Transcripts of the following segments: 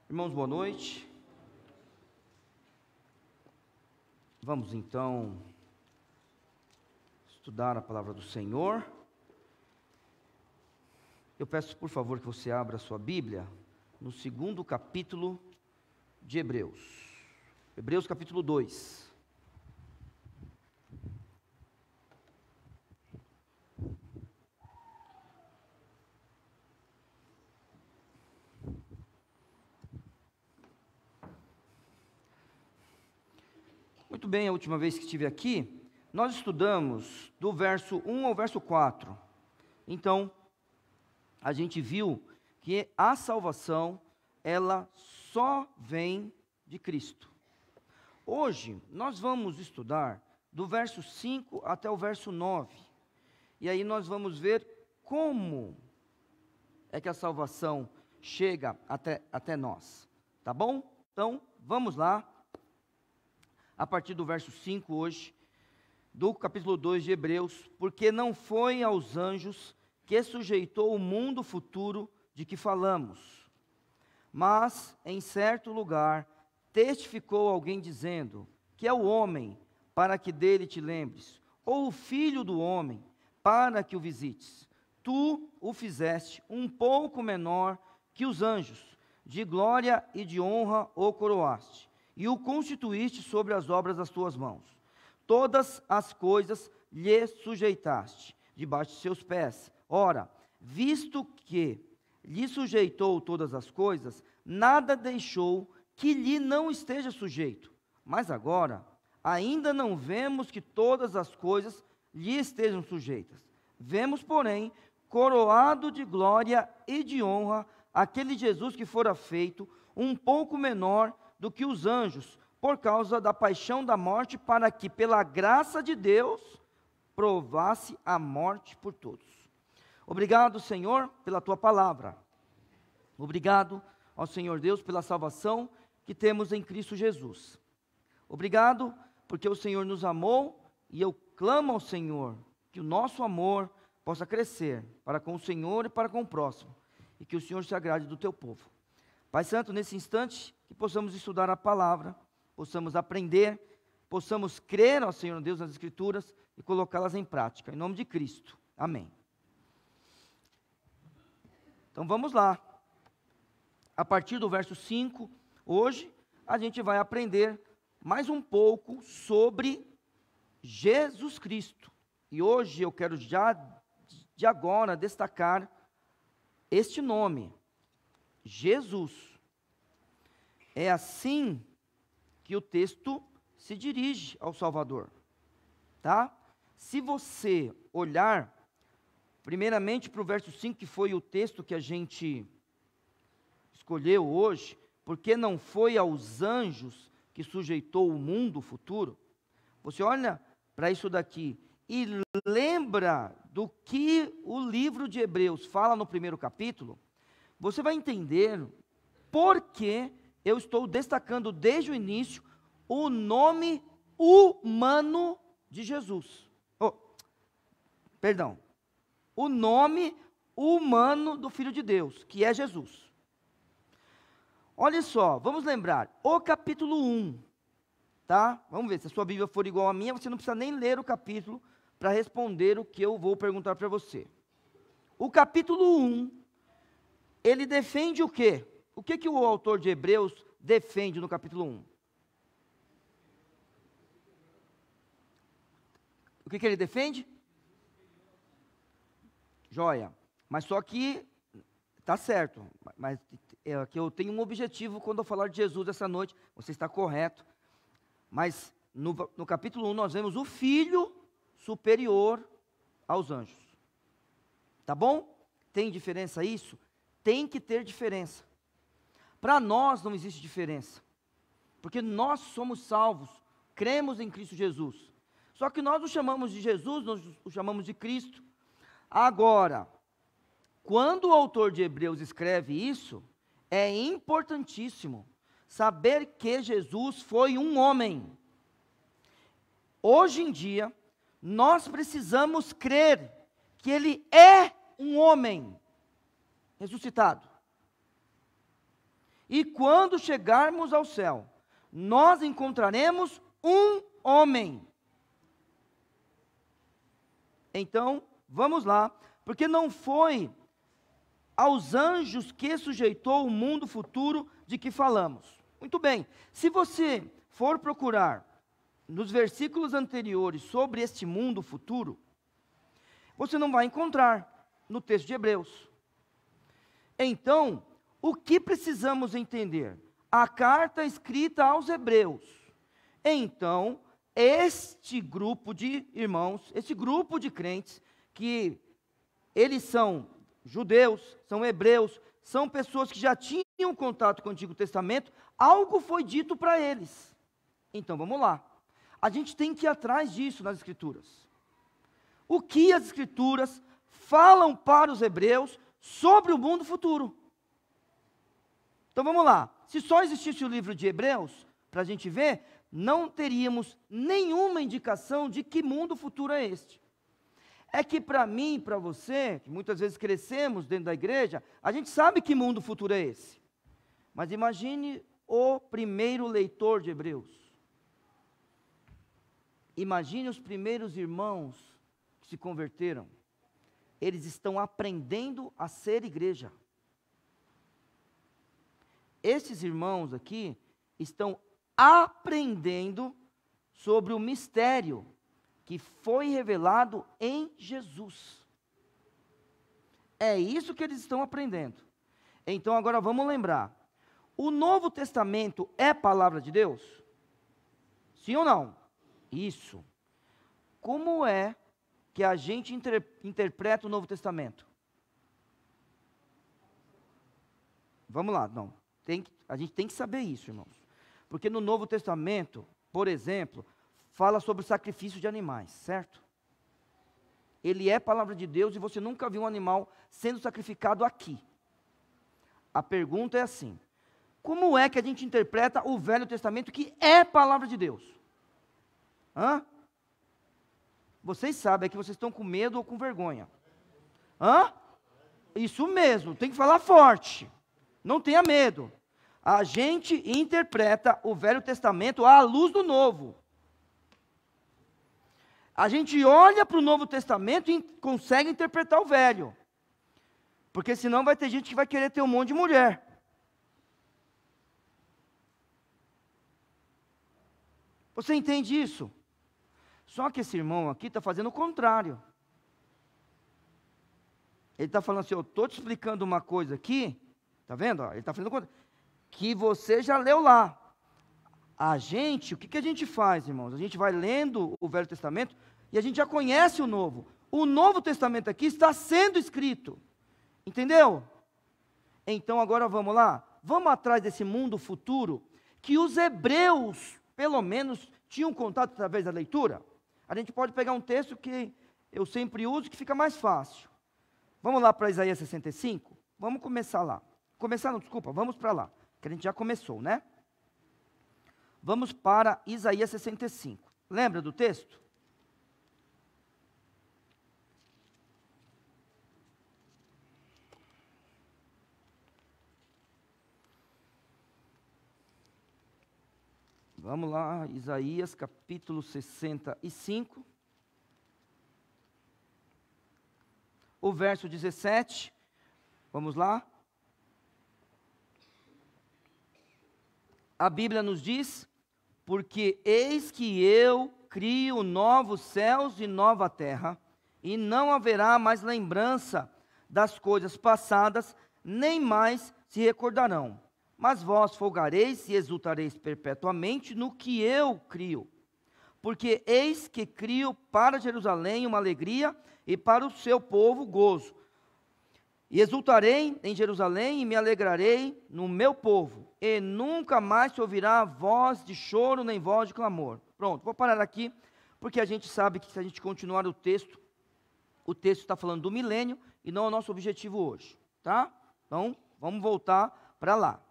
Irmãos, boa noite. Vamos então estudar a palavra do Senhor. Eu peço, por favor, que você abra a sua Bíblia no segundo capítulo de Hebreus. Hebreus capítulo 2. Muito bem, a última vez que estive aqui, nós estudamos do verso 1 ao verso 4. Então, a gente viu que a salvação, ela só vem de Cristo. Hoje, nós vamos estudar do verso 5 até o verso 9. E aí nós vamos ver como é que a salvação chega até nós. Tá bom? Então, vamos lá. A partir do verso 5 hoje, do capítulo 2 de Hebreus, porque não foi aos anjos que sujeitou o mundo futuro de que falamos, mas em certo lugar testificou alguém dizendo, que é o homem, para que dele te lembres, ou o filho do homem, para que o visites. Tu o fizeste um pouco menor que os anjos, de glória e de honra o coroaste, e o constituíste sobre as obras das tuas mãos. Todas as coisas lhe sujeitaste, debaixo de seus pés. Ora, visto que lhe sujeitou todas as coisas, nada deixou que lhe não esteja sujeito. Mas agora, ainda não vemos que todas as coisas lhe estejam sujeitas. Vemos, porém, coroado de glória e de honra, aquele Jesus que fora feito um pouco menor do que os anjos, por causa da paixão da morte, para que, pela graça de Deus, provasse a morte por todos. Obrigado, Senhor, pela Tua palavra. Obrigado ao Senhor Deus pela salvação que temos em Cristo Jesus. Obrigado porque o Senhor nos amou, e eu clamo ao Senhor que o nosso amor possa crescer para com o Senhor e para com o próximo, e que o Senhor se agrade do Teu povo. Pai Santo, nesse instante, que possamos estudar a palavra, possamos aprender, possamos crer ao Senhor Deus nas Escrituras e colocá-las em prática, em nome de Cristo. Amém. Então vamos lá. A partir do verso 5, hoje, a gente vai aprender mais um pouco sobre Jesus Cristo. E hoje eu quero já de agora destacar este nome, Jesus. É assim que o texto se dirige ao Salvador, tá? Se você olhar, primeiramente para o verso 5, que foi o texto que a gente escolheu hoje, porque não foi aos anjos que sujeitou o mundo futuro, você olha para isso daqui e lembra do que o livro de Hebreus fala no primeiro capítulo, você vai entender por que eu estou destacando desde o início o nome humano de Jesus. O nome humano do Filho de Deus, que é Jesus. Olha só, vamos lembrar, o capítulo 1, tá? Vamos ver, se a sua Bíblia for igual à minha, você não precisa nem ler o capítulo para responder o que eu vou perguntar para você. O capítulo 1, ele defende o quê? O que o autor de Hebreus defende no capítulo 1? O que ele defende? Joia. Mas só que, tá certo, mas que eu tenho um objetivo quando eu falar de Jesus essa noite, você está correto, mas no capítulo 1 nós vemos o Filho superior aos anjos. Tá bom? Tem diferença isso? Tem que ter diferença. Para nós não existe diferença, porque nós somos salvos, cremos em Cristo Jesus. Só que nós não chamamos de Jesus, nós o chamamos de Cristo. Agora, quando o autor de Hebreus escreve isso, é importantíssimo saber que Jesus foi um homem. Hoje em dia, nós precisamos crer que ele é um homem ressuscitado. E quando chegarmos ao céu, nós encontraremos um homem. Então, vamos lá, porque não foi aos anjos que sujeitou o mundo futuro de que falamos. Muito bem, se você for procurar nos versículos anteriores sobre este mundo futuro, você não vai encontrar no texto de Hebreus. Então, o que precisamos entender? A carta escrita aos Hebreus. Então, este grupo de irmãos, este grupo de crentes, que eles são judeus, são hebreus, são pessoas que já tinham contato com o Antigo Testamento, algo foi dito para eles. Então, vamos lá. A gente tem que ir atrás disso nas Escrituras. O que as Escrituras falam para os hebreus sobre o mundo futuro? Então vamos lá. Se só existisse o livro de Hebreus, para a gente ver, não teríamos nenhuma indicação de que mundo futuro é este. É que para mim e para você, que muitas vezes crescemos dentro da igreja, a gente sabe que mundo futuro é esse. Mas imagine o primeiro leitor de Hebreus. Imagine os primeiros irmãos que se converteram. Eles estão aprendendo a ser igreja. Esses irmãos aqui estão aprendendo sobre o mistério que foi revelado em Jesus. É isso que eles estão aprendendo. Então agora vamos lembrar. O Novo Testamento é palavra de Deus? Sim ou não? Isso. Como é que a gente interpreta o Novo Testamento? Vamos lá, não. A gente tem que saber isso, irmãos. Porque no Novo Testamento, por exemplo, fala sobre o sacrifício de animais, certo? Ele é palavra de Deus e você nunca viu um animal sendo sacrificado aqui. A pergunta é assim: como é que a gente interpreta o Velho Testamento, que é palavra de Deus? Hã? Vocês sabem, é que vocês estão com medo ou com vergonha. Hã? Isso mesmo, tem que falar forte. Não tenha medo. A gente interpreta o Velho Testamento à luz do Novo. A gente olha para o Novo Testamento e consegue interpretar o Velho. Porque senão vai ter gente que vai querer ter um monte de mulher. Você entende isso? Só que esse irmão aqui está fazendo o contrário. Ele está falando assim: eu estou te explicando uma coisa aqui, está vendo? Ele está fazendo o contrário, que você já leu lá. A gente, o que a gente faz, irmãos? A gente vai lendo o Velho Testamento e a gente já conhece o Novo. O Novo Testamento aqui está sendo escrito. Entendeu? Então agora vamos lá. Vamos atrás desse mundo futuro que os hebreus, pelo menos, tinham contato através da leitura. A gente pode pegar um texto que eu sempre uso, que fica mais fácil. Vamos lá para Isaías 65? Vamos começar lá. Vamos para lá, que a gente já começou, né? Vamos para Isaías 65. Lembra do texto? Vamos lá, Isaías capítulo 65. O verso 17. Vamos lá. A Bíblia nos diz: porque eis que eu crio novos céus e nova terra, e não haverá mais lembrança das coisas passadas, nem mais se recordarão. Mas vós folgareis e exultareis perpetuamente no que eu crio. Porque eis que crio para Jerusalém uma alegria, e para o seu povo gozo. E exultarei em Jerusalém, e me alegrarei no meu povo, e nunca mais se ouvirá voz de choro, nem voz de clamor. Pronto, vou parar aqui, porque a gente sabe que se a gente continuar o texto está falando do milênio, e não é o nosso objetivo hoje, tá? Então, vamos voltar para lá.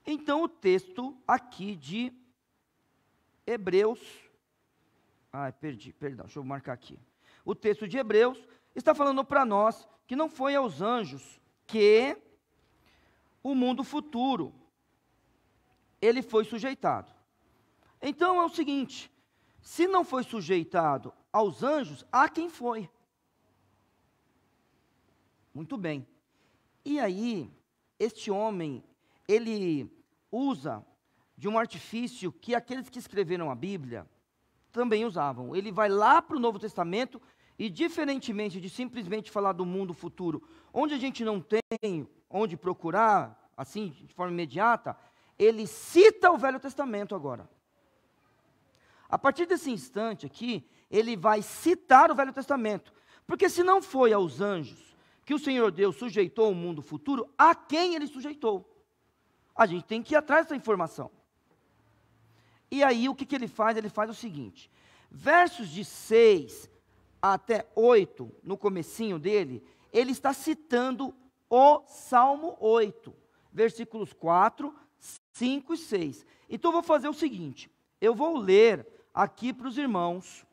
Então, o texto aqui de Hebreus, perdão, deixa eu marcar aqui. O texto de Hebreus está falando para nós que não foi aos anjos que o mundo futuro ele foi sujeitado. Então é o seguinte, se não foi sujeitado aos anjos, a quem foi? Muito bem. E aí, este homem, ele usa de um artifício que aqueles que escreveram a Bíblia também usavam. Ele vai lá para o Novo Testamento e, diferentemente de simplesmente falar do mundo futuro, onde a gente não tem onde procurar, assim, de forma imediata, ele cita o Velho Testamento agora. A partir desse instante aqui, ele vai citar o Velho Testamento. Porque se não foi aos anjos que o Senhor Deus sujeitou o mundo futuro, a quem ele sujeitou? A gente tem que ir atrás dessa informação. E aí o que ele faz? Ele faz o seguinte, versos de 6 até 8, no comecinho dele, ele está citando o Salmo 8, versículos 4, 5 e 6. Então eu vou fazer o seguinte, eu vou ler aqui para os irmãos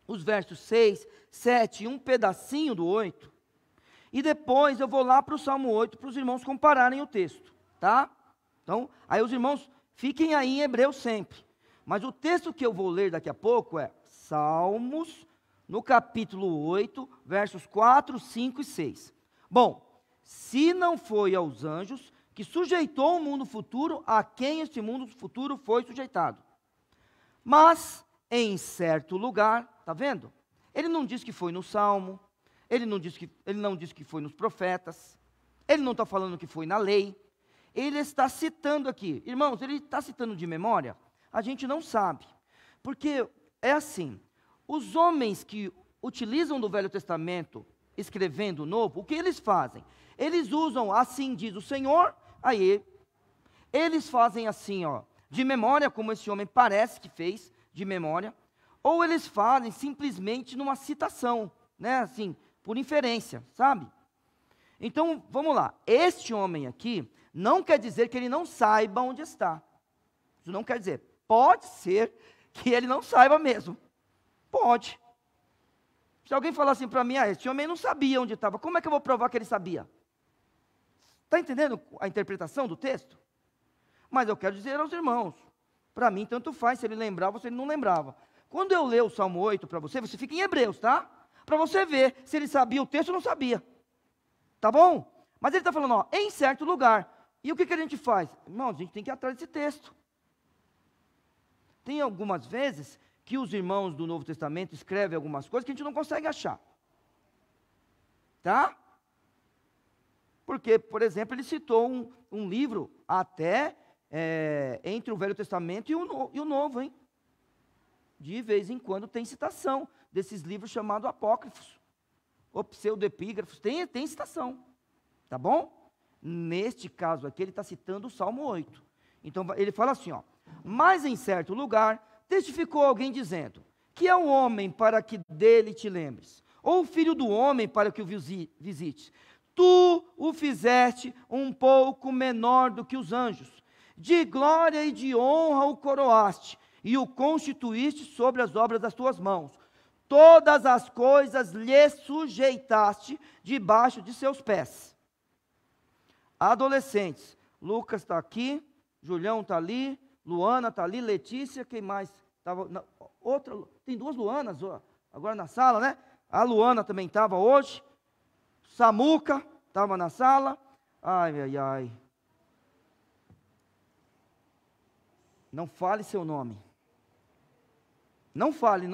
os versos 6, 7 e um pedacinho do 8, e depois eu vou lá para o Salmo 8 para os irmãos compararem o texto, tá? Então, aí os irmãos fiquem aí em Hebreus sempre. Mas o texto que eu vou ler daqui a pouco é Salmos, no capítulo 8, versos 4, 5 e 6. Bom, se não foi aos anjos que sujeitou o mundo futuro, a quem este mundo futuro foi sujeitado? Mas, em certo lugar, está vendo? Ele não diz que foi no Salmo, ele não diz que foi nos profetas, ele não está falando que foi na lei, ele está citando aqui. Irmãos, ele está citando de memória? A gente não sabe, porque é assim, os homens que utilizam do Velho Testamento, escrevendo o Novo, o que eles fazem? Eles usam, assim diz o Senhor, aí, eles fazem assim, ó, de memória, como esse homem parece que fez, de memória, ou eles fazem simplesmente numa citação, né, assim, por inferência, sabe? Então, vamos lá, este homem aqui, não quer dizer que ele não saiba onde está, isso não quer dizer, pode ser que ele não saiba mesmo, pode. Se alguém falar assim para mim, esse homem não sabia onde estava, como é que eu vou provar que ele sabia? Está entendendo a interpretação do texto? Mas eu quero dizer aos irmãos, para mim tanto faz se ele lembrava ou se ele não lembrava. Quando eu ler o Salmo 8 para você, você fica em Hebreus, tá? Para você ver se ele sabia o texto ou não sabia. Tá bom? Mas ele está falando, ó, em certo lugar. E o que a gente faz? Irmãos, a gente tem que ir atrás desse texto. Tem algumas vezes que os irmãos do Novo Testamento escrevem algumas coisas que a gente não consegue achar. Tá? Porque, por exemplo, ele citou um livro até entre o Velho Testamento e o Novo, hein? De vez em quando tem citação desses livros chamados apócrifos, ou pseudoepígrafos, tem citação, tá bom? Neste caso aqui, ele está citando o Salmo 8. Então, ele fala assim, ó, mas em certo lugar, testificou alguém dizendo, que é o homem para que dele te lembres, ou o filho do homem para que o visites. Tu o fizeste um pouco menor do que os anjos, de glória e de honra o coroaste, e o constituíste sobre as obras das tuas mãos. Todas as coisas lhe sujeitaste debaixo de seus pés. Adolescentes, Lucas está aqui, Julião está ali, Luana está ali, Letícia, quem mais? Outra, tem duas Luanas agora na sala, né? A Luana também estava hoje, Samuca estava na sala, ai. Não fale seu nome. Não fale.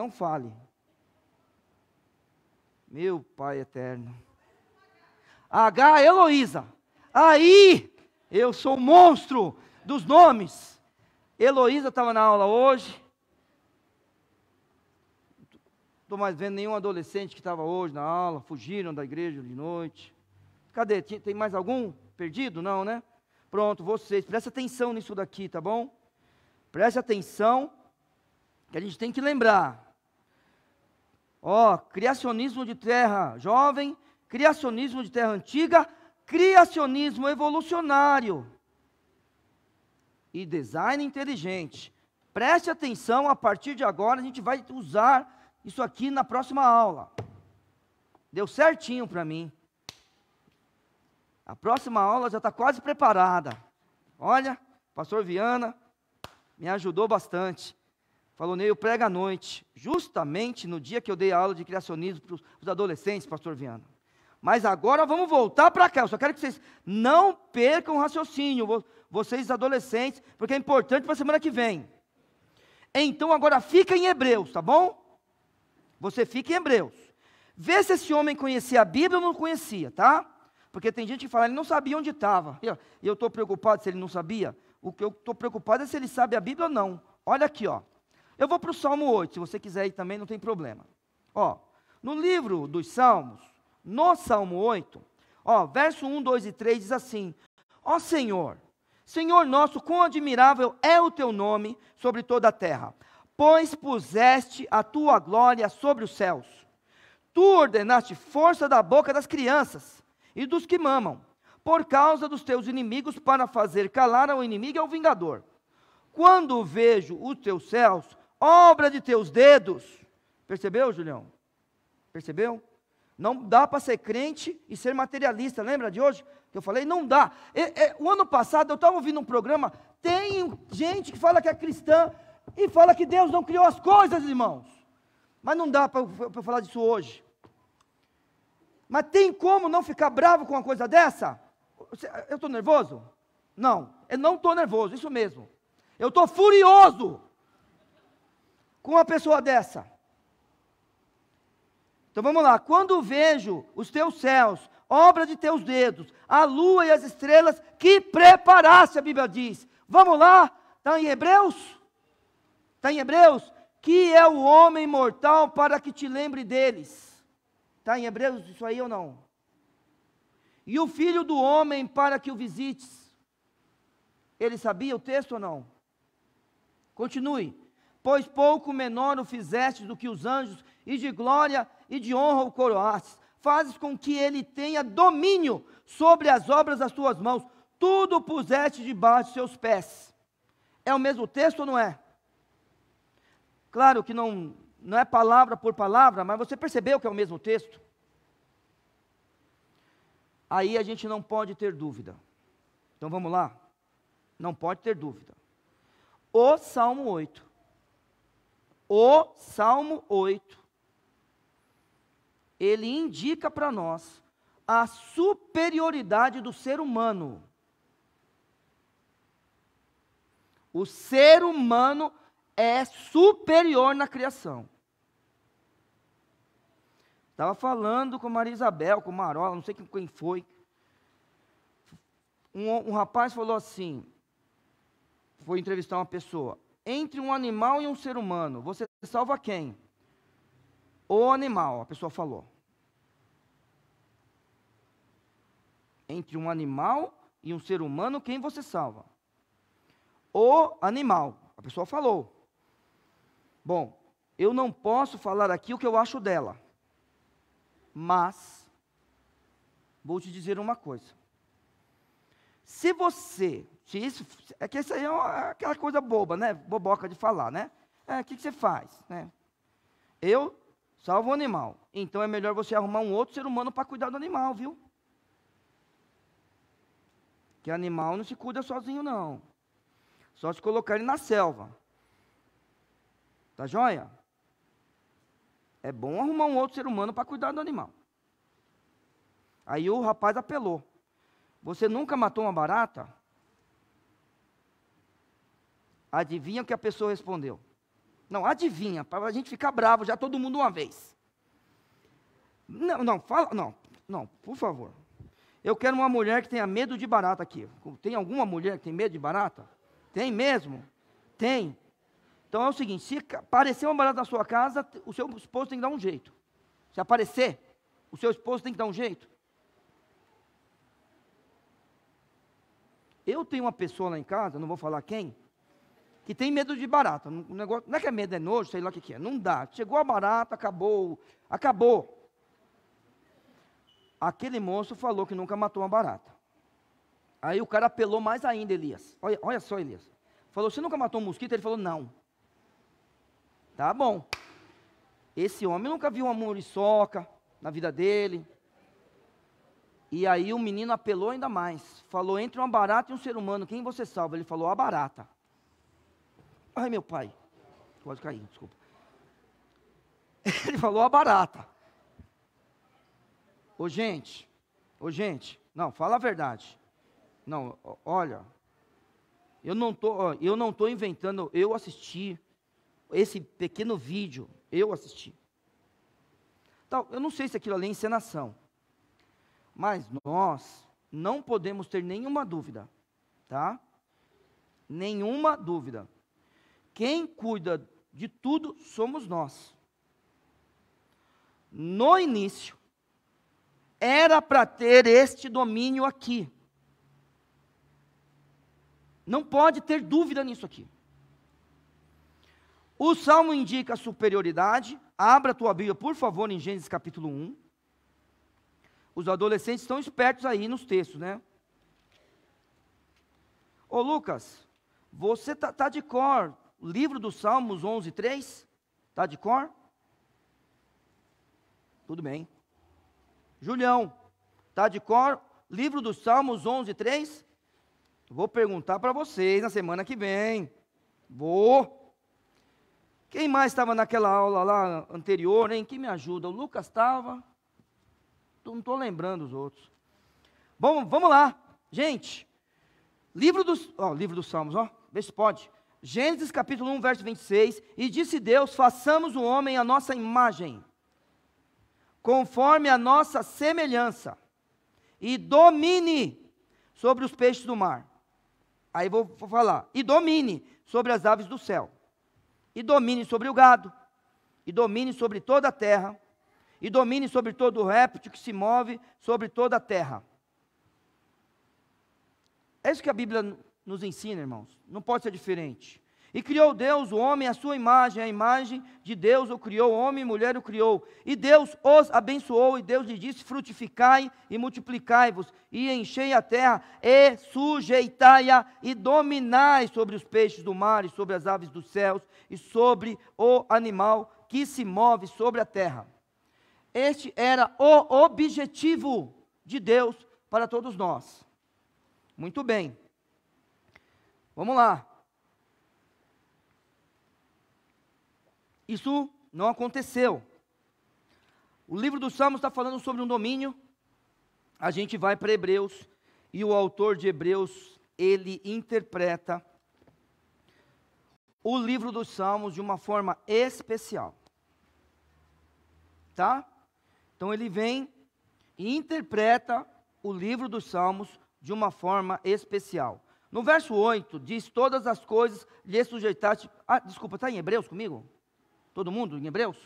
Meu Pai eterno. H. Heloísa. Aí, eu sou o monstro dos nomes. Heloísa estava na aula hoje. Não estou mais vendo nenhum adolescente que estava hoje na aula. Fugiram da igreja de noite. Cadê? Tem mais algum perdido? Não, né? Pronto, vocês. Presta atenção nisso daqui, tá bom? Preste atenção, que a gente tem que lembrar. Ó, criacionismo de terra jovem, criacionismo de terra antiga, criacionismo evolucionário e design inteligente. Preste atenção, a partir de agora a gente vai usar isso aqui na próxima aula. Deu certinho para mim. A próxima aula já está quase preparada. Olha, Pastor Viana me ajudou bastante. Falou, Neil, prega à noite, justamente no dia que eu dei a aula de criacionismo para os adolescentes, pastor Viana. Mas agora vamos voltar para cá, eu só quero que vocês não percam o raciocínio, vocês adolescentes, porque é importante para a semana que vem. Então agora fica em Hebreus, tá bom? Você fica em Hebreus. Vê se esse homem conhecia a Bíblia ou não conhecia, tá? Porque tem gente que fala, ele não sabia onde estava. E eu estou preocupado se ele não sabia. O que eu estou preocupado é se ele sabe a Bíblia ou não. Olha aqui, ó. Eu vou para o Salmo 8, se você quiser ir também, não tem problema. Ó, no livro dos Salmos, no Salmo 8, ó, verso 1, 2 e 3 diz assim: ó Senhor, Senhor nosso, quão admirável é o teu nome sobre toda a terra, pois puseste a tua glória sobre os céus. Tu ordenaste força da boca das crianças e dos que mamam, por causa dos teus inimigos, para fazer calar ao inimigo e ao vingador. Quando vejo os teus céus, obra de teus dedos. Percebeu, Julião? Percebeu? Não dá para ser crente e ser materialista. Lembra de hoje? Que eu falei, não dá. O ano passado eu estava ouvindo um programa, tem gente que fala que é cristã e fala que Deus não criou as coisas, irmãos. Mas não dá para eu falar disso hoje. Mas tem como não ficar bravo com uma coisa dessa? Eu estou nervoso? Não, eu não estou nervoso, isso mesmo. Eu estou furioso com uma pessoa dessa. Então vamos lá. Quando vejo os teus céus, obra de teus dedos, a lua e as estrelas que preparaste, a Bíblia diz. Vamos lá, está em Hebreus? Está em Hebreus? Que é o homem mortal para que te lembre deles. Está em Hebreus isso aí ou não? E o filho do homem para que o visites. Ele sabia o texto ou não? Continue. Pois pouco menor o fizeste do que os anjos, e de glória e de honra o coroastes. Fazes com que ele tenha domínio sobre as obras das tuas mãos. Tudo puseste debaixo de seus pés. É o mesmo texto ou não é? Claro que não é palavra por palavra, mas você percebeu que é o mesmo texto? Aí a gente não pode ter dúvida. Então vamos lá? Não pode ter dúvida. O Salmo 8. O Salmo 8, ele indica para nós a superioridade do ser humano. O ser humano é superior na criação. Estava falando com Maria Isabel, com Marola, não sei quem foi. Um rapaz falou assim, foi entrevistar uma pessoa. Entre um animal e um ser humano, você salva quem? O animal, a pessoa falou. Entre um animal e um ser humano, quem você salva? O animal, a pessoa falou. Bom, eu não posso falar aqui o que eu acho dela, mas vou te dizer uma coisa. Se isso, é que isso aí é aquela coisa boba, né? Boboca de falar, né? O que você faz, né? Eu salvo o animal. Então é melhor você arrumar um outro ser humano para cuidar do animal, viu? Que animal não se cuida sozinho, não. Só se colocar ele na selva. Tá joia? É bom arrumar um outro ser humano para cuidar do animal. Aí o rapaz apelou. Você nunca matou uma barata? Adivinha o que a pessoa respondeu? Não, adivinha, para a gente ficar bravo já todo mundo uma vez. Não, por favor. Eu quero uma mulher que tenha medo de barata aqui. Tem alguma mulher que tem medo de barata? Tem mesmo? Tem. Então é o seguinte, se aparecer uma barata na sua casa, o seu esposo tem que dar um jeito. Se aparecer, o seu esposo tem que dar um jeito. Eu tenho uma pessoa lá em casa, não vou falar quem, que tem medo de barata. O negócio, não é que é medo, é nojo, sei lá o que é. Não dá. Chegou a barata, acabou. Aquele moço falou que nunca matou uma barata. Aí o cara apelou mais ainda, Elias. Olha só, Elias. Falou, você nunca matou um mosquito? Ele falou, não. Tá bom. Esse homem nunca viu uma muriçoca na vida dele. E aí o menino apelou ainda mais. Falou, entre uma barata e um ser humano, quem você salva? Ele falou, a barata. Ai, meu pai. Quase caí, desculpa. Ele falou, a barata. Ô gente, não, fala a verdade. Não, olha, eu não tô inventando, eu assisti esse pequeno vídeo, eu assisti. Então, eu não sei se aquilo ali é encenação, mas nós não podemos ter nenhuma dúvida, tá? Nenhuma dúvida. Quem cuida de tudo somos nós. No início, era para ter este domínio aqui. Não pode ter dúvida nisso aqui. O Salmo indica a superioridade. Abra a tua Bíblia, por favor, em Gênesis capítulo 1. Os adolescentes estão espertos aí nos textos, né? Ô Lucas, você tá de cor o livro dos Salmos 11:3? Tá de cor? Tudo bem. Julião, tá de cor livro dos Salmos 11:3? Vou perguntar para vocês na semana que vem. Vou. Quem mais estava naquela aula lá anterior, hein? Quem me ajuda? O Lucas estava. Não estou lembrando os outros. Bom, vamos lá. Gente, livro dos Salmos, vê se pode. Gênesis capítulo 1, verso 26. E disse Deus, façamos o homem à nossa imagem, conforme a nossa semelhança, e domine sobre os peixes do mar. Aí vou falar, e domine sobre as aves do céu, e domine sobre o gado, e domine sobre toda a terra, e domine sobre todo o réptil que se move sobre toda a terra. É isso que a Bíblia nos ensina, irmãos, não pode ser diferente. E criou Deus o homem à sua imagem, a imagem de Deus o criou, homem e mulher o criou. E Deus os abençoou, e Deus lhe disse, frutificai e multiplicai-vos, e enchei a terra, e sujeitai-a, e dominai sobre os peixes do mar, e sobre as aves dos céus, e sobre o animal que se move sobre a terra. Este era o objetivo de Deus para todos nós. Muito bem. Vamos lá. Isso não aconteceu. O livro dos Salmos está falando sobre um domínio. A gente vai para Hebreus, e o autor de Hebreus, ele interpreta o livro dos Salmos de uma forma especial. Tá? Então ele vem e interpreta o livro dos Salmos de uma forma especial. No verso 8, diz, todas as coisas lhe sujeitaste... desculpa, está em Hebreus comigo? Todo mundo em Hebreus?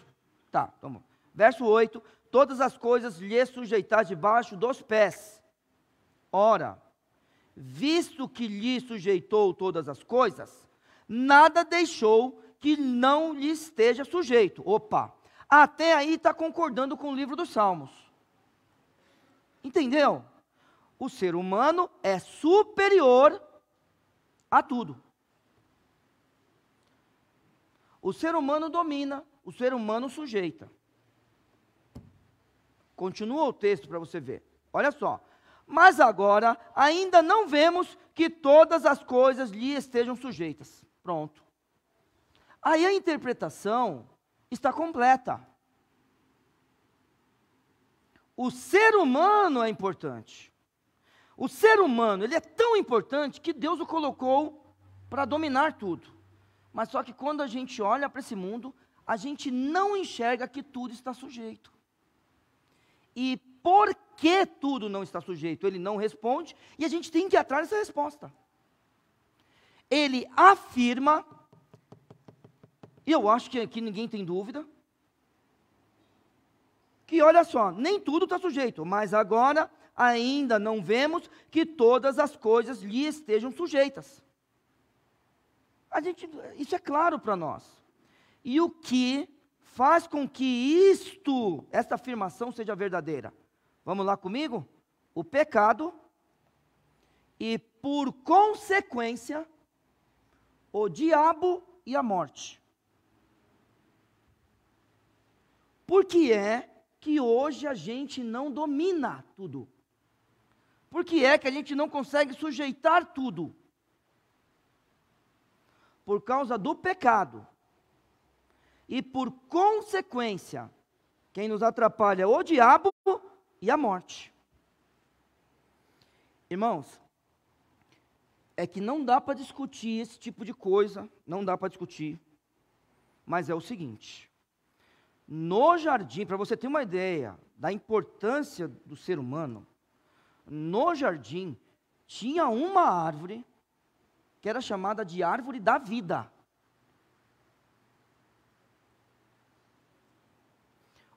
Tá, então, verso 8, todas as coisas lhe sujeitar debaixo dos pés. Ora, visto que lhe sujeitou todas as coisas, nada deixou que não lhe esteja sujeito. Opa, até aí está concordando com o livro dos Salmos. Entendeu? O ser humano é superior a tudo. O ser humano domina, o ser humano sujeita. Continua o texto para você ver. Olha só. Mas agora ainda não vemos que todas as coisas lhe estejam sujeitas. Pronto. Aí a interpretação está completa. O ser humano é importante. O ser humano, ele é tão importante que Deus o colocou para dominar tudo. Mas só que quando a gente olha para esse mundo, a gente não enxerga que tudo está sujeito. E por que tudo não está sujeito? Ele não responde, e a gente tem que ir atrás dessa resposta. Ele afirma, e eu acho que aqui ninguém tem dúvida, que olha só, nem tudo está sujeito, mas agora ainda não vemos que todas as coisas lhe estejam sujeitas. Isso é claro para nós. E o que faz com que esta afirmação seja verdadeira? Vamos lá comigo? O pecado e, por consequência, o diabo e a morte. Por que é que hoje a gente não domina tudo? Por que é que a gente não consegue sujeitar tudo? Por causa do pecado. E por consequência, quem nos atrapalha é o diabo e a morte. Irmãos, é que não dá para discutir esse tipo de coisa, não dá para discutir, mas é o seguinte, no jardim, para você ter uma ideia da importância do ser humano, no jardim tinha uma árvore que era chamada de árvore da vida.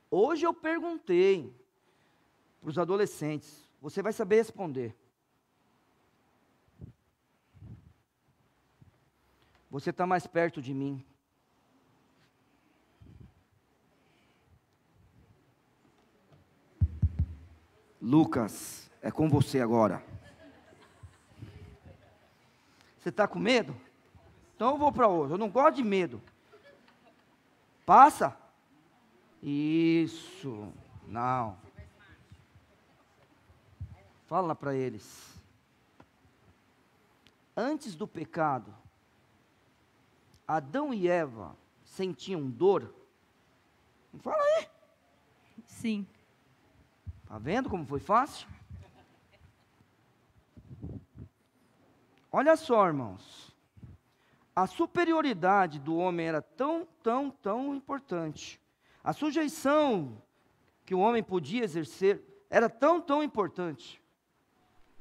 Hoje eu perguntei para os adolescentes, você vai saber responder. Você está mais perto de mim. Lucas, é com você agora. Você está com medo? Então eu vou para outro. Eu não gosto de medo. Passa. Isso. Não. Fala para eles. Antes do pecado, Adão e Eva sentiam dor? Fala aí. Sim. Está vendo como foi fácil? Olha só, irmãos. A superioridade do homem era tão importante. A sujeição que o homem podia exercer era tão importante.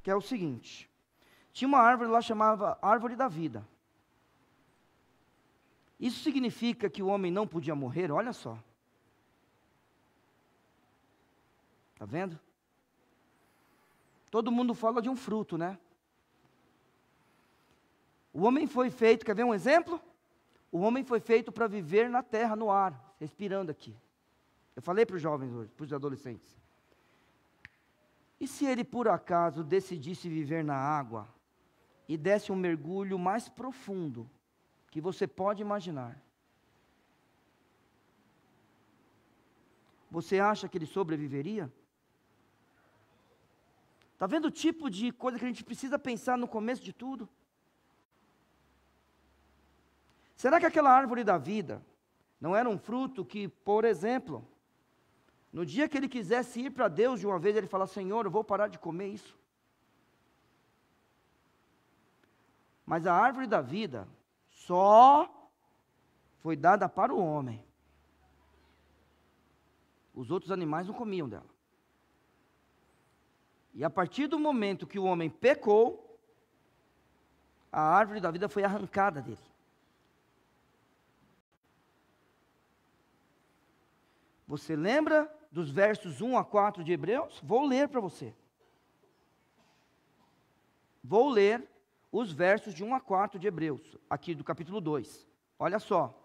Que é o seguinte. Tinha uma árvore lá chamada Árvore da Vida. Isso significa que o homem não podia morrer? Olha só. Está vendo? Todo mundo fala de um fruto, né? O homem foi feito, quer ver um exemplo? O homem foi feito para viver na terra, no ar, respirando aqui. Eu falei para os jovens hoje, para os adolescentes. E se ele por acaso decidisse viver na água e desse um mergulho mais profundo que você pode imaginar? Você acha que ele sobreviveria? Está vendo o tipo de coisa que a gente precisa pensar no começo de tudo? Será que aquela árvore da vida não era um fruto que, por exemplo, no dia que ele quisesse ir para Deus de uma vez, ele fala, Senhor, eu vou parar de comer isso? Mas a árvore da vida só foi dada para o homem. Os outros animais não comiam dela. E a partir do momento que o homem pecou, a árvore da vida foi arrancada dele. Você lembra dos versos 1 a 4 de Hebreus? Vou ler para você. Vou ler os versos de 1 a 4 de Hebreus, aqui do capítulo 2. Olha só.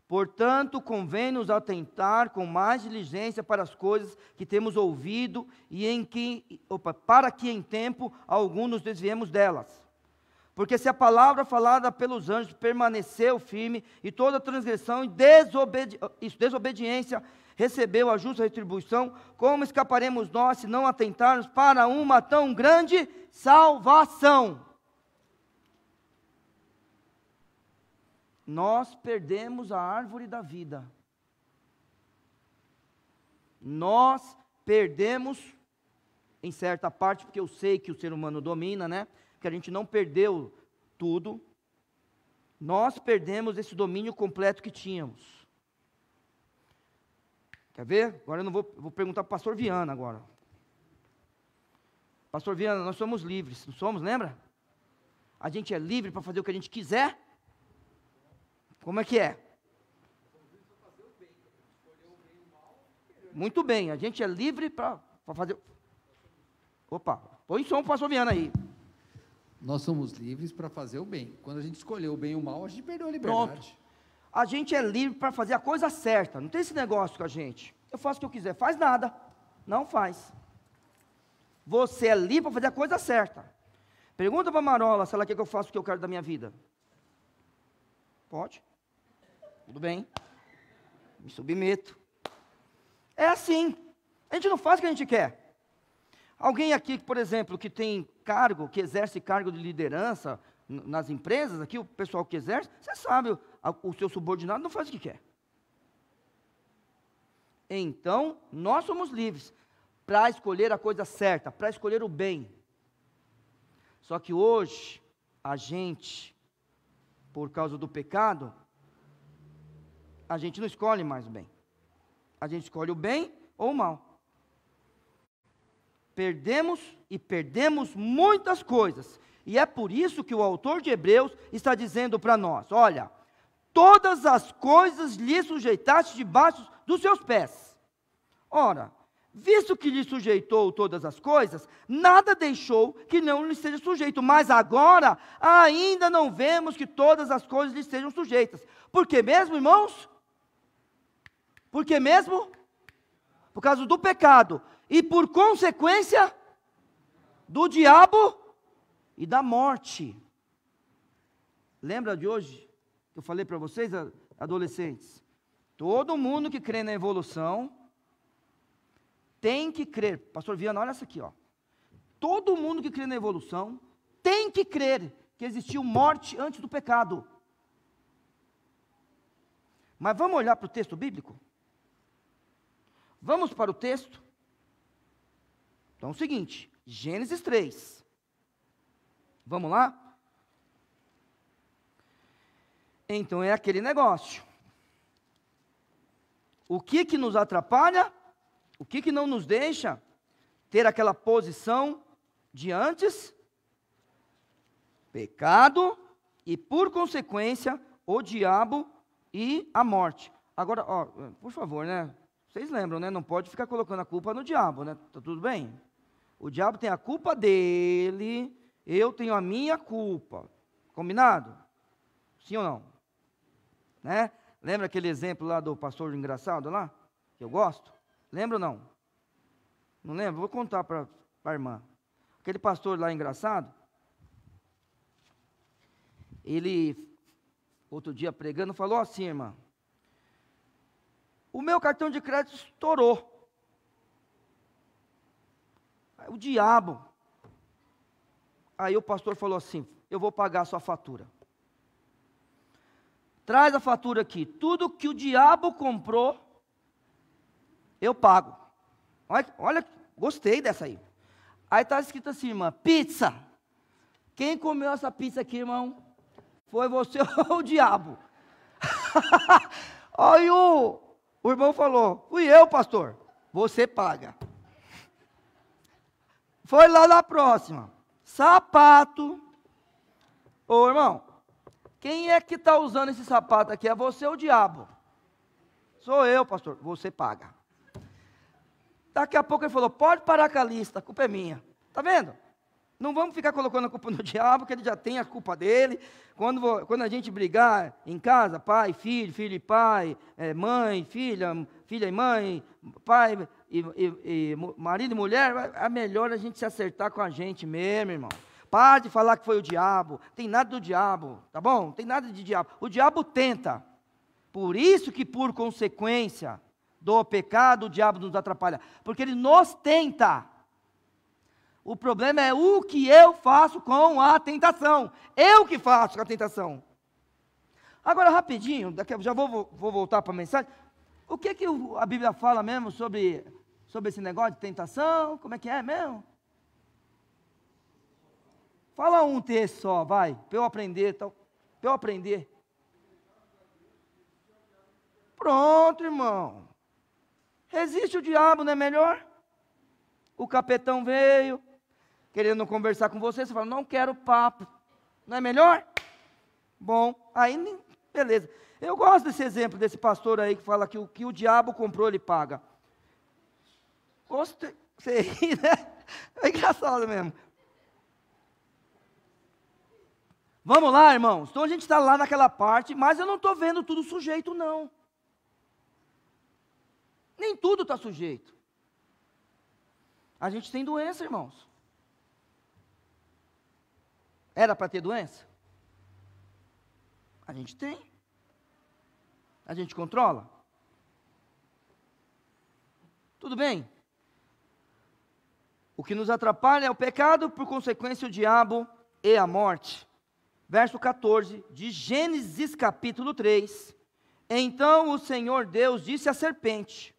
Portanto, convém-nos atentar com mais diligência para as coisas que temos ouvido e para que em tempo algum nos desviemos delas. Porque se a palavra falada pelos anjos permaneceu firme e toda transgressão e desobediência recebeu a justa retribuição, como escaparemos nós se não atentarmos para uma tão grande salvação? Nós perdemos a árvore da vida. Nós perdemos, em certa parte, porque eu sei que o ser humano domina, né? Que a gente não perdeu tudo. Nós perdemos esse domínio completo que tínhamos. Quer ver? Agora eu não vou perguntar para o pastor Viana agora. Pastor Viana, nós somos livres, não somos, lembra? A gente é livre para fazer o que a gente quiser? Como é que é? Muito bem, a gente é livre para fazer... Opa, põe som para o pastor Viana aí. Nós somos livres para fazer o bem. Quando a gente escolheu o bem e o mal, a gente perdeu a liberdade. Pronto. A gente é livre para fazer a coisa certa. Não tem esse negócio com a gente. Eu faço o que eu quiser. Faz nada. Não faz. Você é livre para fazer a coisa certa. Pergunta para a Marola se ela quer que eu faça o que eu quero da minha vida. Pode. Tudo bem. Me submeto. É assim. A gente não faz o que a gente quer. Alguém aqui, por exemplo, que tem cargo, que exerce cargo de liderança nas empresas, aqui o pessoal que exerce, você sabe, o seu subordinado não faz o que quer. Então, nós somos livres para escolher a coisa certa, para escolher o bem. Só que hoje, a gente, por causa do pecado, a gente não escolhe mais o bem. A gente escolhe o bem ou o mal. Perdemos muitas coisas. E é por isso que o autor de Hebreus está dizendo para nós, olha, todas as coisas lhe sujeitaste debaixo dos seus pés. Ora, visto que lhe sujeitou todas as coisas, nada deixou que não lhe seja sujeito. Mas agora, ainda não vemos que todas as coisas lhe sejam sujeitas. Por que mesmo, irmãos? Por que mesmo? Por causa do pecado. E por consequência do diabo e da morte. Lembra de hoje? Que eu falei para vocês, adolescentes? Todo mundo que crê na evolução tem que crer. Pastor Viana, olha essa aqui, ó. Todo mundo que crê na evolução tem que crer que existiu morte antes do pecado. Mas vamos olhar para o texto bíblico? Vamos para o texto? Então é o seguinte, Gênesis 3. Vamos lá? Então é aquele negócio. O que nos atrapalha? O que não nos deixa ter aquela posição de antes? Pecado e, por consequência, o diabo e a morte. Agora, ó, por favor, né? Vocês lembram, né? Não pode ficar colocando a culpa no diabo, né? Tá tudo bem? O diabo tem a culpa dele, eu tenho a minha culpa. Combinado? Sim ou não? Né? Lembra aquele exemplo lá do pastor engraçado lá? Que eu gosto? Lembra ou não? Não lembro? Vou contar para a irmã. Aquele pastor lá engraçado, ele, outro dia pregando, falou assim, irmã, o meu cartão de crédito estourou. O diabo. Aí o pastor falou assim, eu vou pagar a sua fatura. Traz a fatura aqui. Tudo que o diabo comprou, eu pago. Olha, gostei dessa aí. Aí está escrito assim, irmã, pizza. Quem comeu essa pizza aqui, irmão? Foi você ou o diabo? Aí o irmão falou, fui eu, pastor. Você paga. Foi lá na próxima. Sapato. Ô, irmão, quem é que está usando esse sapato aqui? É você ou o diabo? Sou eu, pastor. Você paga. Daqui a pouco ele falou, pode parar com a lista, a culpa é minha. Tá vendo? Não vamos ficar colocando a culpa no diabo, que ele já tem a culpa dele. Quando a gente brigar em casa, pai, filho e pai, mãe, filha e mãe, pai e marido e mulher, é melhor a gente se acertar com a gente mesmo, irmão. Para de falar que foi o diabo, tem nada do diabo, tá bom? Tem nada de diabo. O diabo tenta. Por isso que por consequência do pecado, o diabo nos atrapalha. Porque ele nos tenta. O problema é o que eu faço com a tentação. Eu que faço com a tentação. Agora, rapidinho, já vou voltar para a mensagem. O que a Bíblia fala mesmo sobre esse negócio de tentação? Como é que é mesmo? Fala um texto só, vai, para eu aprender. Para eu aprender. Pronto, irmão. Resiste o diabo, não é melhor? O capetão veio, querendo conversar com você, você fala, não quero papo. Não é melhor? Bom, aí, beleza. Eu gosto desse exemplo, desse pastor aí que fala que o que o diabo comprou, ele paga. Gostei. Você ri, né? É engraçado mesmo. Vamos lá, irmãos. Então a gente está lá naquela parte, mas eu não estou vendo tudo sujeito, não. Nem tudo está sujeito. A gente tem doença, irmãos. Era para ter doença? A gente tem. A gente controla? Tudo bem? O que nos atrapalha é o pecado, por consequência o diabo e a morte. Verso 14 de Gênesis capítulo 3. Então o Senhor Deus disse à serpente: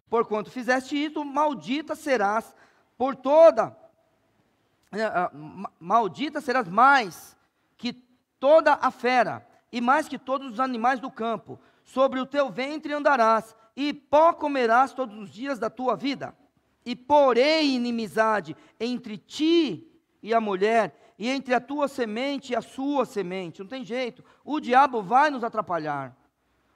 porquanto fizeste isso, maldita serás por toda, maldita serás mais que toda a fera, e mais que todos os animais do campo. Sobre o teu ventre andarás, e pó comerás todos os dias da tua vida. E porei inimizade entre ti e a mulher, e entre a tua semente e a sua semente. Não tem jeito, o diabo vai nos atrapalhar.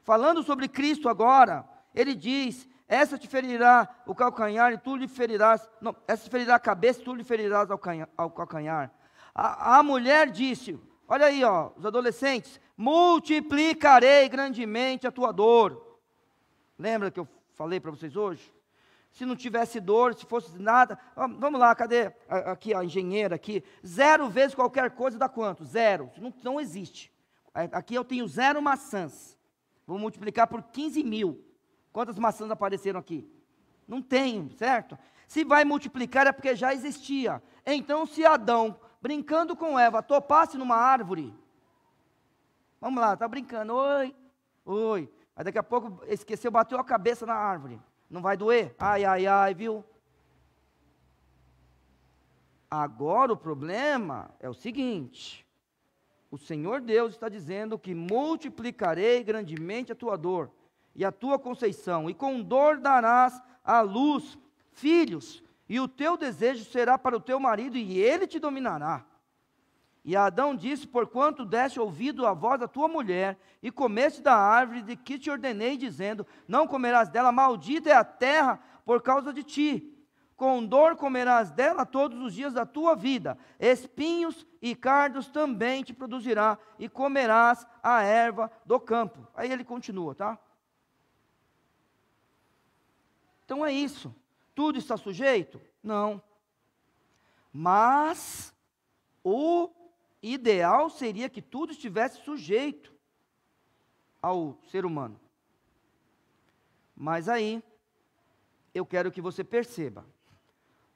Falando sobre Cristo agora, ele diz: essa te ferirá o calcanhar e tu lhe ferirás, não, essa te ferirá a cabeça e tu lhe ferirás ao calcanhar. A mulher disse, olha aí, ó, os adolescentes: multiplicarei grandemente a tua dor. Lembra que eu falei para vocês hoje? Se não tivesse dor, se fosse nada, vamos lá, cadê aqui a engenheira aqui? 0 vezes qualquer coisa dá quanto? 0, não existe. Aqui eu tenho 0 maçãs, vou multiplicar por 15 mil. Quantas maçãs apareceram aqui? Não tem, certo? Se vai multiplicar é porque já existia. Então, se Adão, brincando com Eva, topasse numa árvore, vamos lá, está brincando, oi. Aí daqui a pouco esqueceu, bateu a cabeça na árvore. Não vai doer? Ai, viu? Agora o problema é o seguinte: o Senhor Deus está dizendo que multiplicarei grandemente a tua dor e a tua conceição, e com dor darás à luz filhos, e o teu desejo será para o teu marido, e ele te dominará. E Adão disse: porquanto deste ouvido à voz da tua mulher, e comeste da árvore de que te ordenei, dizendo: não comerás dela, maldita é a terra por causa de ti. Com dor comerás dela todos os dias da tua vida, espinhos e cardos também te produzirá, e comerás a erva do campo. Aí ele continua, tá? Então é isso. Tudo está sujeito? Não. Mas o ideal seria que tudo estivesse sujeito ao ser humano. Mas aí, eu quero que você perceba.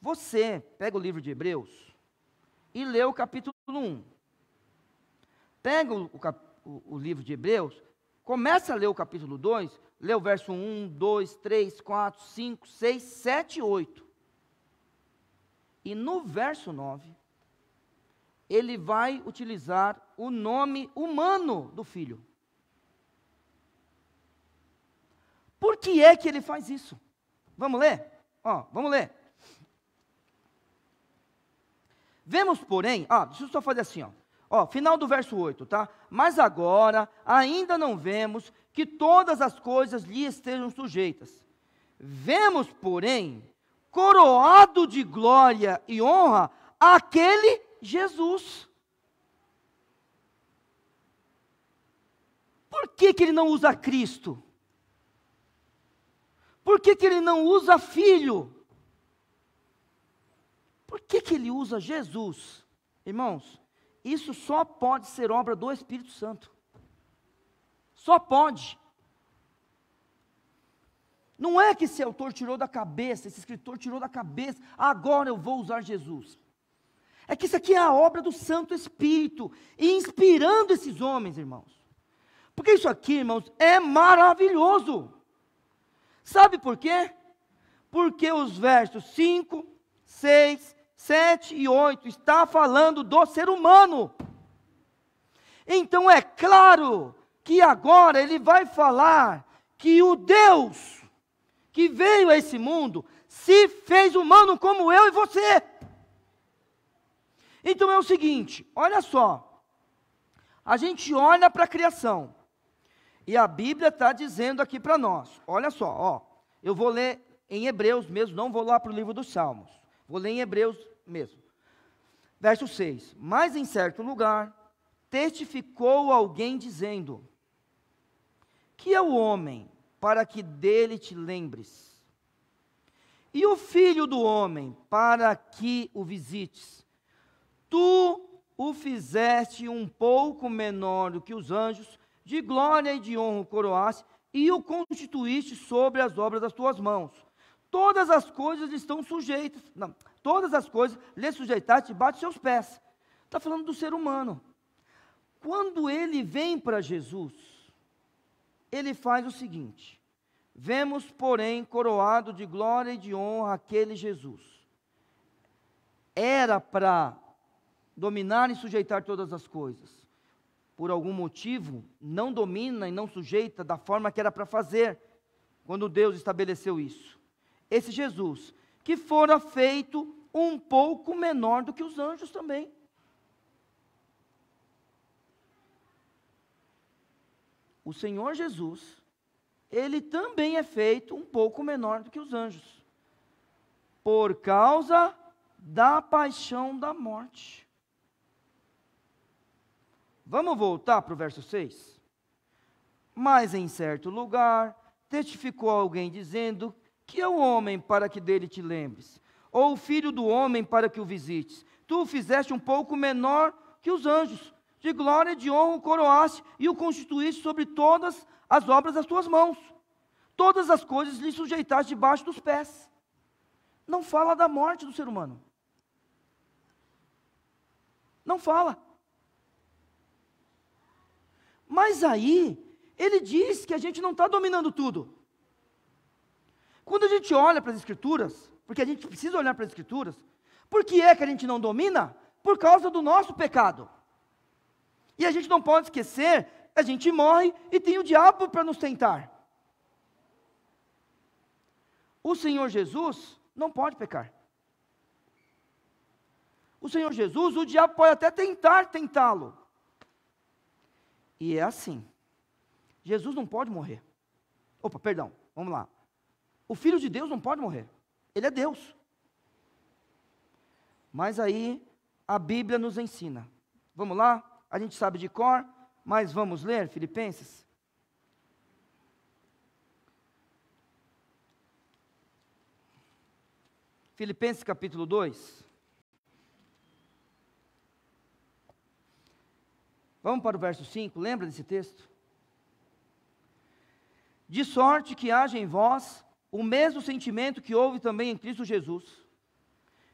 Você pega o livro de Hebreus e lê o capítulo 1. Pega o livro de Hebreus, começa a ler o capítulo 2, lê o verso 1, 2, 3, 4, 5, 6, 7 e 8. E no verso 9, ele vai utilizar o nome humano do filho. Por que é que ele faz isso? Vamos ler? Vamos ler. Vemos, porém, deixa eu só fazer assim, final do verso 8, tá? Mas agora ainda não vemos que todas as coisas lhe estejam sujeitas. Vemos, porém, coroado de glória e honra aquele Jesus. Por que ele não usa Cristo? Por que ele não usa Filho? Por que ele usa Jesus? Irmãos, isso só pode ser obra do Espírito Santo. Só pode. Não é que esse autor tirou da cabeça, esse escritor tirou da cabeça, agora eu vou usar Jesus. É que isso aqui é a obra do Santo Espírito, e inspirando esses homens, irmãos. Porque isso aqui, irmãos, é maravilhoso. Sabe por quê? Porque os versos 5, 6, 7 e 8 está falando do ser humano. Então é claro que agora ele vai falar que o Deus que veio a esse mundo se fez humano como eu e você. Então é o seguinte, olha só, a gente olha para a criação, e a Bíblia está dizendo aqui para nós, olha só, eu vou ler em Hebreus mesmo, não vou lá para o livro dos Salmos, vou ler em Hebreus mesmo. Verso 6, mas em certo lugar, testificou alguém dizendo, que é o homem para que dele te lembres, e o filho do homem para que o visites. Tu o fizeste um pouco menor do que os anjos, de glória e de honra o coroaste, e o constituíste sobre as obras das tuas mãos. todas as coisas estão sujeitas, não, todas as coisas lhe sujeitaste debaixo de seus pés. Está falando do ser humano. Quando ele vem para Jesus, ele faz o seguinte: vemos, porém, coroado de glória e de honra aquele Jesus. Era para dominar e sujeitar todas as coisas. Por algum motivo, não domina e não sujeita da forma que era para fazer, quando Deus estabeleceu isso. Esse Jesus, que fora feito um pouco menor do que os anjos também. O Senhor Jesus, ele também é feito um pouco menor do que os anjos, por causa da paixão da morte. Vamos voltar para o verso 6? Mas em certo lugar, testificou alguém dizendo, que é o homem para que dele te lembres, ou o filho do homem para que o visites. Tu o fizeste um pouco menor que os anjos, de glória e de honra o coroaste, e o constituíste sobre todas as obras das tuas mãos. Todas as coisas lhe sujeitaste debaixo dos pés. Não fala da morte do ser humano. Não fala. Mas aí, ele diz que a gente não está dominando tudo. Quando a gente olha para as Escrituras, porque a gente precisa olhar para as Escrituras, por que é que a gente não domina? Por causa do nosso pecado. E a gente não pode esquecer, a gente morre e tem o diabo para nos tentar. O Senhor Jesus não pode pecar. O Senhor Jesus, o diabo pode até tentar tentá-lo. E é assim. Jesus não pode morrer. Opa, perdão, vamos lá. O Filho de Deus não pode morrer. Ele é Deus. Mas aí, a Bíblia nos ensina. Vamos lá? A gente sabe de cor, mas vamos ler Filipenses? Filipenses capítulo 2. Vamos para o verso 5, lembra desse texto? De sorte que haja em vós o mesmo sentimento que houve também em Cristo Jesus,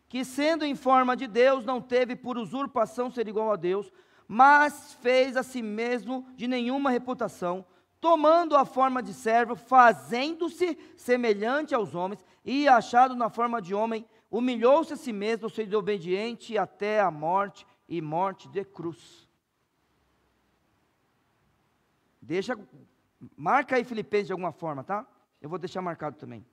que sendo em forma de Deus, não teve por usurpação ser igual a Deus, mas fez a si mesmo de nenhuma reputação, tomando a forma de servo, fazendo-se semelhante aos homens, e achado na forma de homem, humilhou-se a si mesmo, sendo obediente até a morte, e morte de cruz. Marca aí Filipenses de alguma forma, tá? Eu vou deixar marcado também.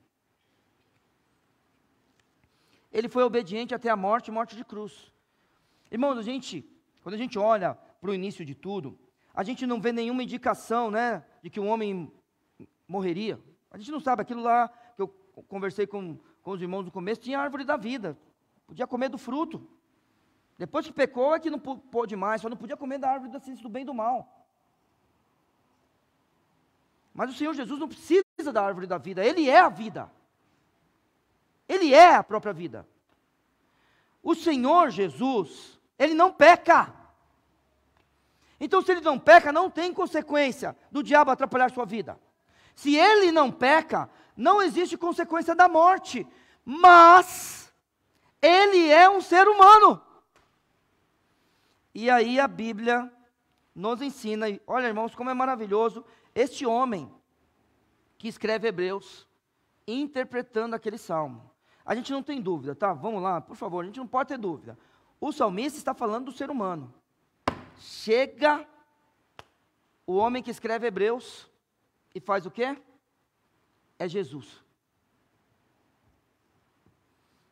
Ele foi obediente até a morte, morte de cruz. Irmãos, quando a gente olha para o início de tudo, a gente não vê nenhuma indicação, né, de que um homem morreria. A gente não sabe, aquilo lá que eu conversei com os irmãos no começo, tinha a árvore da vida, podia comer do fruto. Depois que pecou é que não pôde mais, só não podia comer da árvore da ciência do bem e do mal. Mas o Senhor Jesus não precisa da árvore da vida, Ele é a vida. Ele é a própria vida. O Senhor Jesus, Ele não peca. Então, se Ele não peca, não tem consequência do diabo atrapalhar sua vida. Se Ele não peca, não existe consequência da morte. Mas, Ele é um ser humano. E aí a Bíblia nos ensina, olha irmãos, como é maravilhoso, este homem que escreve Hebreus, interpretando aquele salmo. A gente não tem dúvida, tá? Vamos lá, por favor, a gente não pode ter dúvida. O salmista está falando do ser humano. Chega o homem que escreve Hebreus e faz o quê? É Jesus.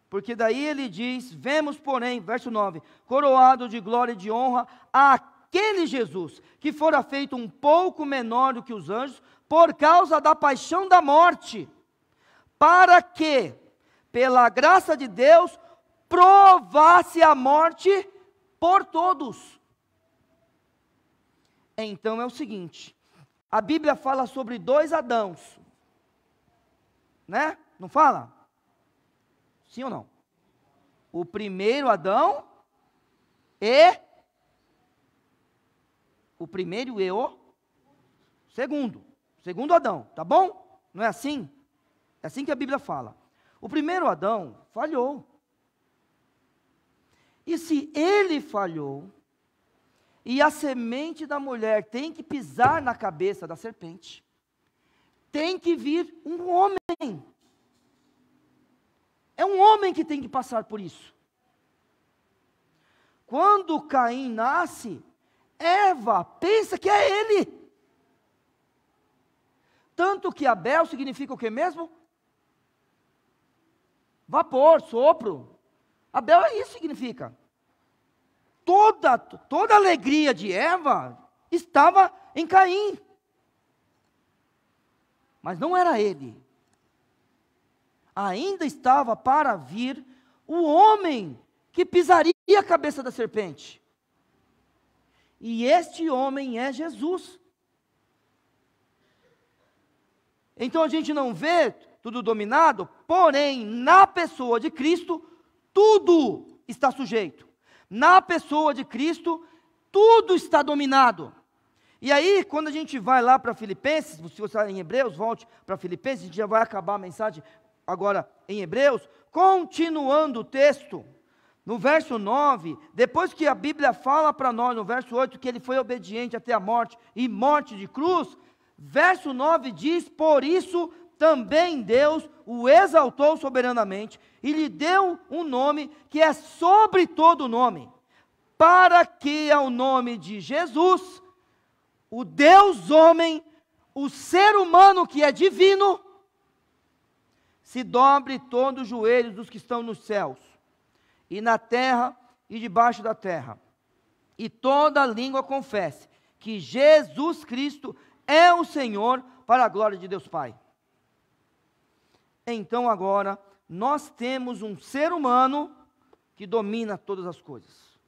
Porque daí ele diz, vemos porém, verso 9, coroado de glória e de honra aquele Jesus, que fora feito um pouco menor do que os anjos, por causa da paixão da morte, para que, pela graça de Deus, provasse a morte por todos. Então é o seguinte, a Bíblia fala sobre dois Adãos, né? Não fala? Sim ou não? O primeiro Adão e o primeiro e o segundo Adão, tá bom? Não é assim? É assim que a Bíblia fala. O primeiro Adão falhou. E se ele falhou, e a semente da mulher tem que pisar na cabeça da serpente, tem que vir um homem. É um homem que tem que passar por isso. Quando Caim nasce, Eva pensa que é ele. Tanto que Abel significa o que mesmo? Vapor, sopro. Abel é isso que significa. Toda a alegria de Eva estava em Caim. Mas não era ele. Ainda estava para vir o homem que pisaria a cabeça da serpente. E este homem é Jesus. Então a gente não vê tudo dominado, porém, na pessoa de Cristo, tudo está sujeito. Na pessoa de Cristo, tudo está dominado. E aí, quando a gente vai lá para Filipenses, se você está em Hebreus, volte para Filipenses, a gente já vai acabar a mensagem agora em Hebreus, continuando o texto, no verso 9, depois que a Bíblia fala para nós, no verso 8, que ele foi obediente até a morte, e morte de cruz, verso 9 diz, por isso também Deus o exaltou soberanamente, e lhe deu um nome que é sobre todo nome, para que ao nome de Jesus, o Deus homem, o ser humano que é divino, se dobre todos os joelhos dos que estão nos céus, e na terra e debaixo da terra, e toda língua confesse que Jesus Cristo é o Senhor, para a glória de Deus Pai. Então agora, nós temos um ser humano que domina todas as coisas.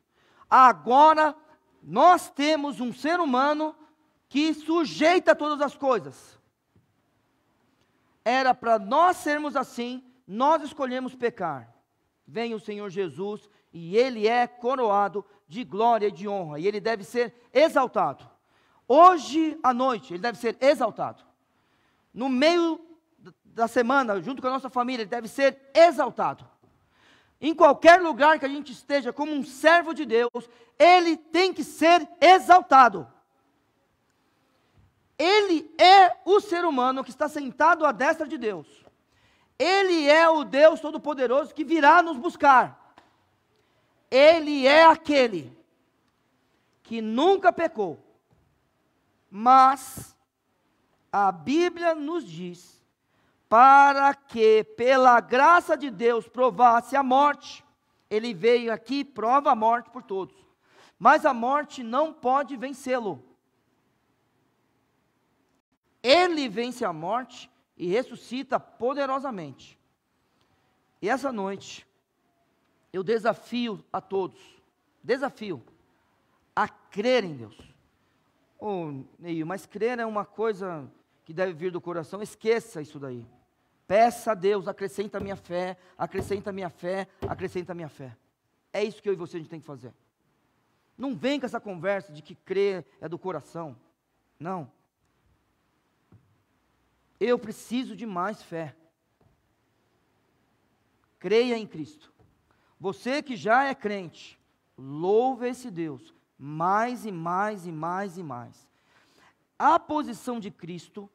Agora, nós temos um ser humano que sujeita todas as coisas. Era para nós sermos assim, nós escolhemos pecar. Vem o Senhor Jesus e Ele é coroado de glória e de honra, e Ele deve ser exaltado. Hoje à noite, Ele deve ser exaltado. No meio da semana, junto com a nossa família, Ele deve ser exaltado. Em qualquer lugar que a gente esteja como um servo de Deus, Ele tem que ser exaltado. Ele é o ser humano que está sentado à destra de Deus. Ele é o Deus Todo-Poderoso que virá nos buscar. Ele é aquele que nunca pecou. Mas a Bíblia nos diz, para que pela graça de Deus provasse a morte, Ele veio aqui e prova a morte por todos. Mas a morte não pode vencê-lo. Ele vence a morte e ressuscita poderosamente. E essa noite, eu desafio a todos, a crer em Deus. Neil, mas crer é uma coisa que deve vir do coração, esqueça isso daí. Peça a Deus, acrescenta a minha fé, acrescenta a minha fé, acrescenta a minha fé. É isso que eu e você a gente tem que fazer. Não vem com essa conversa de que crer é do coração. Não. Eu preciso de mais fé. Creia em Cristo. Você que já é crente, louve esse Deus, mais e mais e mais e mais. A posição de Cristo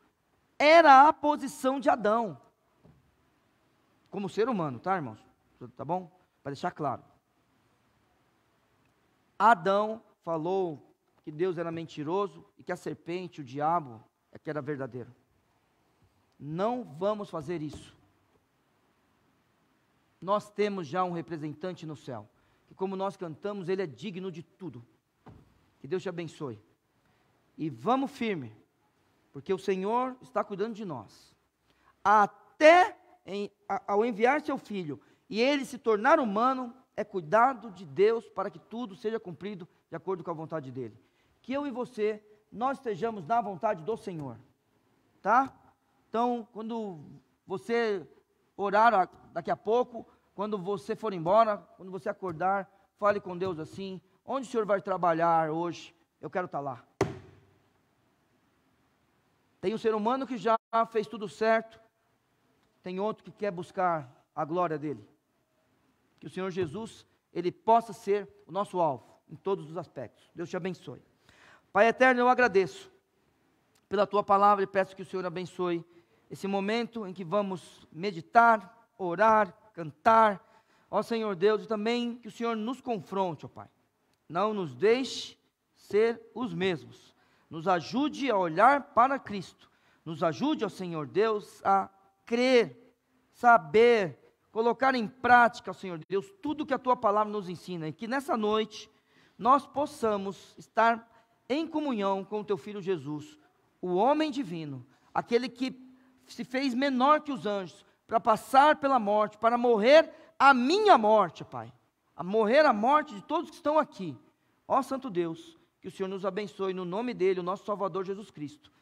era a posição de Adão, como ser humano, tá, irmãos? Tá bom? Para deixar claro. Adão falou que Deus era mentiroso e que a serpente, o diabo, é que era verdadeiro. Não vamos fazer isso. Nós temos já um representante no céu, que como nós cantamos, ele é digno de tudo. Que Deus te abençoe. E vamos firme, porque o Senhor está cuidando de nós. Ao enviar seu Filho, e ele se tornar humano, é cuidado de Deus para que tudo seja cumprido de acordo com a vontade dEle. Que eu e você, nós estejamos na vontade do Senhor. Tá? Então, quando você orar daqui a pouco, quando você for embora, quando você acordar, fale com Deus assim: onde o Senhor vai trabalhar hoje? Eu quero estar lá. Tem um ser humano que já fez tudo certo, tem outro que quer buscar a glória dele. Que o Senhor Jesus, Ele possa ser o nosso alvo, em todos os aspectos. Deus te abençoe. Pai eterno, eu agradeço pela Tua palavra e peço que o Senhor abençoe esse momento em que vamos meditar, orar, cantar, ó Senhor Deus, e também que o Senhor nos confronte, ó Pai. Não nos deixe ser os mesmos. Nos ajude a olhar para Cristo. Nos ajude, ó Senhor Deus, a crer, saber, colocar em prática, ó Senhor Deus, tudo que a Tua palavra nos ensina. E que nessa noite nós possamos estar em comunhão com o Teu Filho Jesus, o homem divino, aquele que se fez menor que os anjos, para passar pela morte, para morrer a minha morte, Pai. A morrer a morte de todos que estão aqui. Ó Santo Deus, que o Senhor nos abençoe no nome dele, o nosso Salvador Jesus Cristo.